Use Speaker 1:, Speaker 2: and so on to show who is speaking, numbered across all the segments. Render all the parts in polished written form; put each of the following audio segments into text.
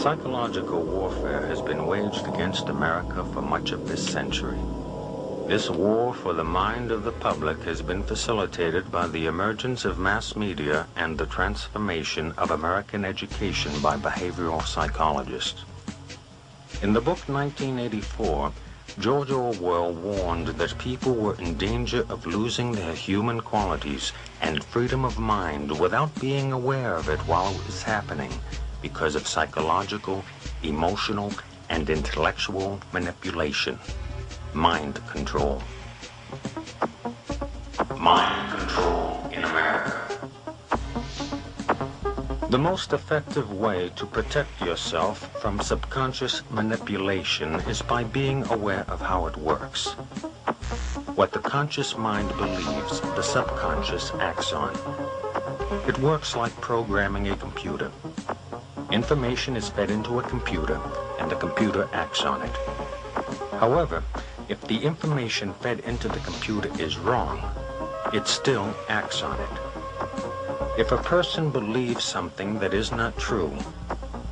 Speaker 1: Psychological warfare has been waged against America for much of this century. This war for the mind of the public has been facilitated by the emergence of mass media and the transformation of American education by behavioral psychologists. In the book 1984, George Orwell warned that people were in danger of losing their human qualities and freedom of mind without being aware of it while it was happening because of psychological, emotional, and intellectual manipulation. Mind control. Mind control in America. The most effective way to protect yourself from subconscious manipulation is by being aware of how it works. What the conscious mind believes, the subconscious acts on. It works like programming a computer. Information is fed into a computer, and the computer acts on it. However, if the information fed into the computer is wrong, it still acts on it. If a person believes something that is not true,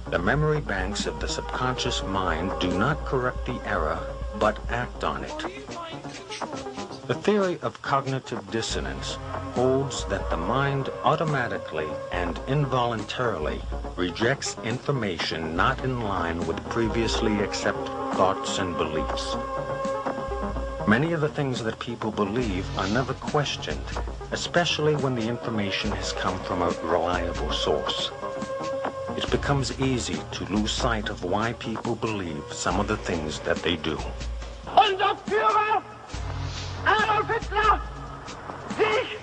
Speaker 1: the memory banks of the subconscious mind do not correct the error, but act on it. The theory of cognitive dissonance holds that the mind automatically and involuntarily rejects information not in line with previously accepted thoughts and beliefs. Many of the things that people believe are never questioned, especially when the information has come from a reliable source. It becomes easy to lose sight of why people believe some of the things that they do.
Speaker 2: Unser Führer, Adolf Hitler, dich,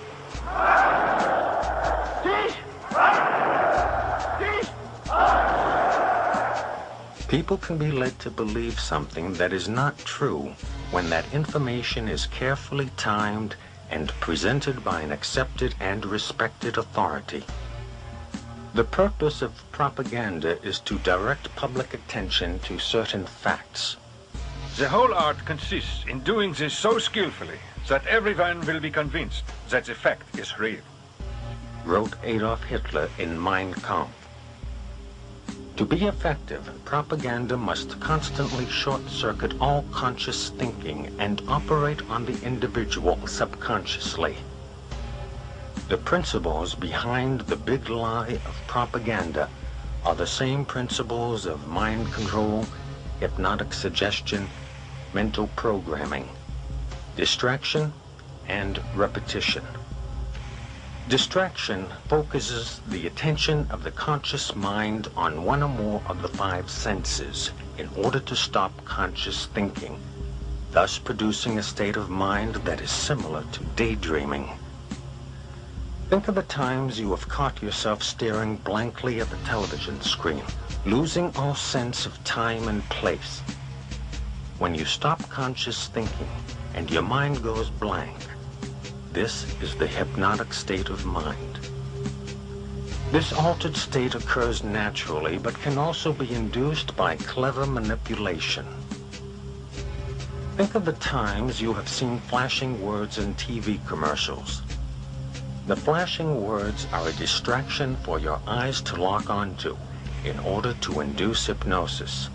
Speaker 1: People can be led to believe something that is not true when that information is carefully timed and presented by an accepted and respected authority. The purpose of propaganda is to direct public attention to certain facts.
Speaker 3: The whole art consists in doing this so skillfully that everyone will be convinced that the fact is real,
Speaker 1: wrote Adolf Hitler in Mein Kampf. To be effective, propaganda must constantly short-circuit all conscious thinking and operate on the individual subconsciously. The principles behind the big lie of propaganda are the same principles of mind control, hypnotic suggestion, mental programming, distraction, and repetition. Distraction focuses the attention of the conscious mind on one or more of the five senses in order to stop conscious thinking, thus producing a state of mind that is similar to daydreaming. Think of the times you have caught yourself staring blankly at the television screen, losing all sense of time and place. When you stop conscious thinking and your mind goes blank, this is the hypnotic state of mind. This altered state occurs naturally, but can also be induced by clever manipulation. Think of the times you have seen flashing words in TV commercials. The flashing words are a distraction for your eyes to lock onto in order to induce hypnosis.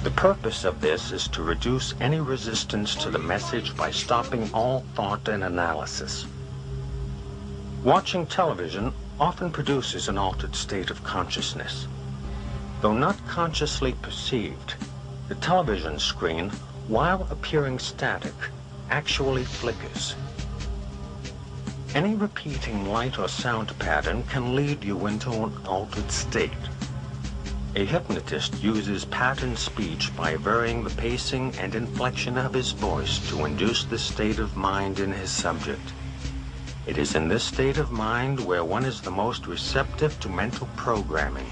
Speaker 1: The purpose of this is to reduce any resistance to the message by stopping all thought and analysis. Watching television often produces an altered state of consciousness. Though not consciously perceived, the television screen, while appearing static, actually flickers. Any repeating light or sound pattern can lead you into an altered state. A hypnotist uses patterned speech by varying the pacing and inflection of his voice to induce this state of mind in his subject. It is in this state of mind where one is the most receptive to mental programming.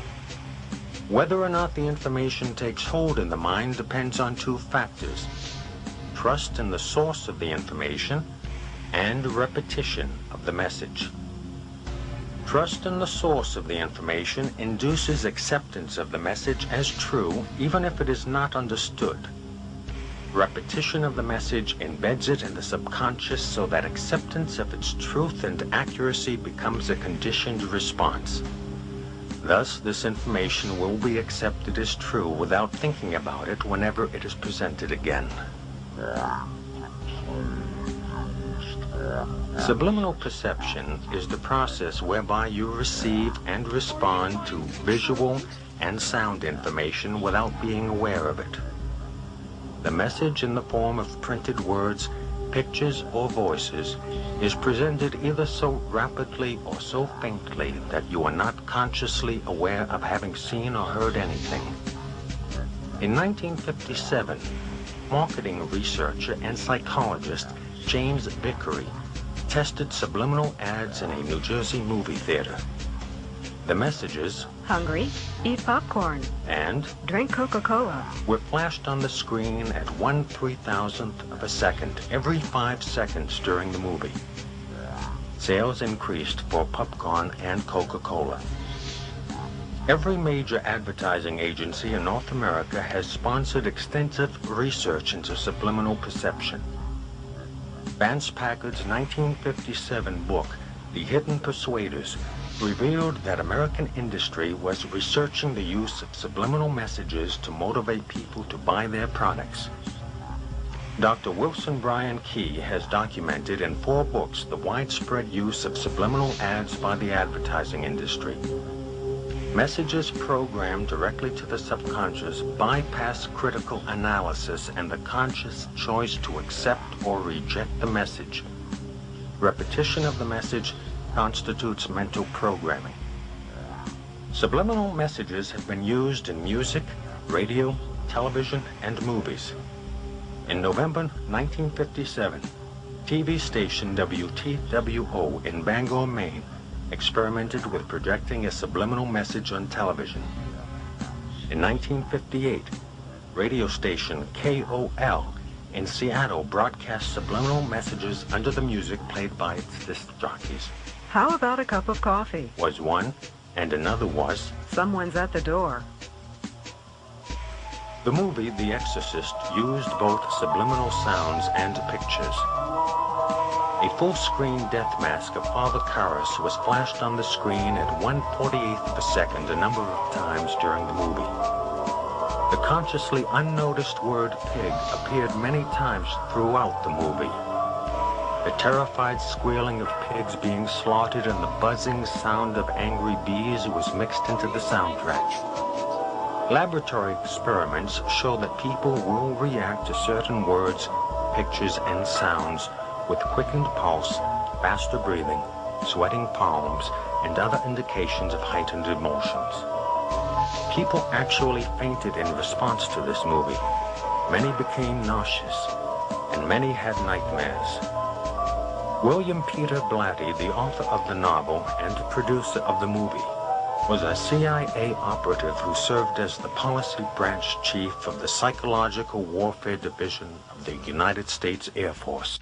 Speaker 1: Whether or not the information takes hold in the mind depends on two factors: trust in the source of the information and repetition of the message. Trust in the source of the information induces acceptance of the message as true, even if it is not understood. Repetition of the message embeds it in the subconscious so that acceptance of its truth and accuracy becomes a conditioned response. Thus, this information will be accepted as true without thinking about it whenever it is presented again. Subliminal perception is the process whereby you receive and respond to visual and sound information without being aware of it. The message in the form of printed words, pictures, or voices is presented either so rapidly or so faintly that you are not consciously aware of having seen or heard anything. In 1957, marketing researcher and psychologist James Vickery tested subliminal ads in a New Jersey movie theater. The messages,
Speaker 4: hungry, eat popcorn,
Speaker 1: and
Speaker 4: drink Coca-Cola,
Speaker 1: were flashed on the screen at 1/3000th of a second every 5 seconds during the movie. Sales increased for popcorn and Coca-Cola. Every major advertising agency in North America has sponsored extensive research into subliminal perception. Vance Packard's 1957 book, The Hidden Persuaders, revealed that American industry was researching the use of subliminal messages to motivate people to buy their products. Dr. Wilson Bryan Key has documented in 4 books the widespread use of subliminal ads by the advertising industry. Messages programmed directly to the subconscious bypass critical analysis and the conscious choice to accept or reject the message. Repetition of the message constitutes mental programming. Subliminal messages have been used in music, radio, television, and movies. In November 1957, TV station WTWO in Bangor, Maine, experimented with projecting a subliminal message on television. In 1958, radio station KOL in Seattle broadcast subliminal messages under the music played by its disc jockeys.
Speaker 4: How about a cup of coffee?
Speaker 1: Was one, and another was,
Speaker 4: someone's at the door.
Speaker 1: The movie The Exorcist used both subliminal sounds and pictures. A full-screen death mask of Father Karras was flashed on the screen at 1/48th of a second a number of times during the movie. The consciously unnoticed word pig appeared many times throughout the movie. The terrified squealing of pigs being slaughtered and the buzzing sound of angry bees was mixed into the soundtrack. Laboratory experiments show that people will react to certain words, pictures, and sounds with quickened pulse, faster breathing, sweating palms, and other indications of heightened emotions. People actually fainted in response to this movie. Many became nauseous, and many had nightmares. William Peter Blatty, the author of the novel and producer of the movie, was a CIA operative who served as the policy branch chief of the Psychological Warfare Division of the United States Air Force.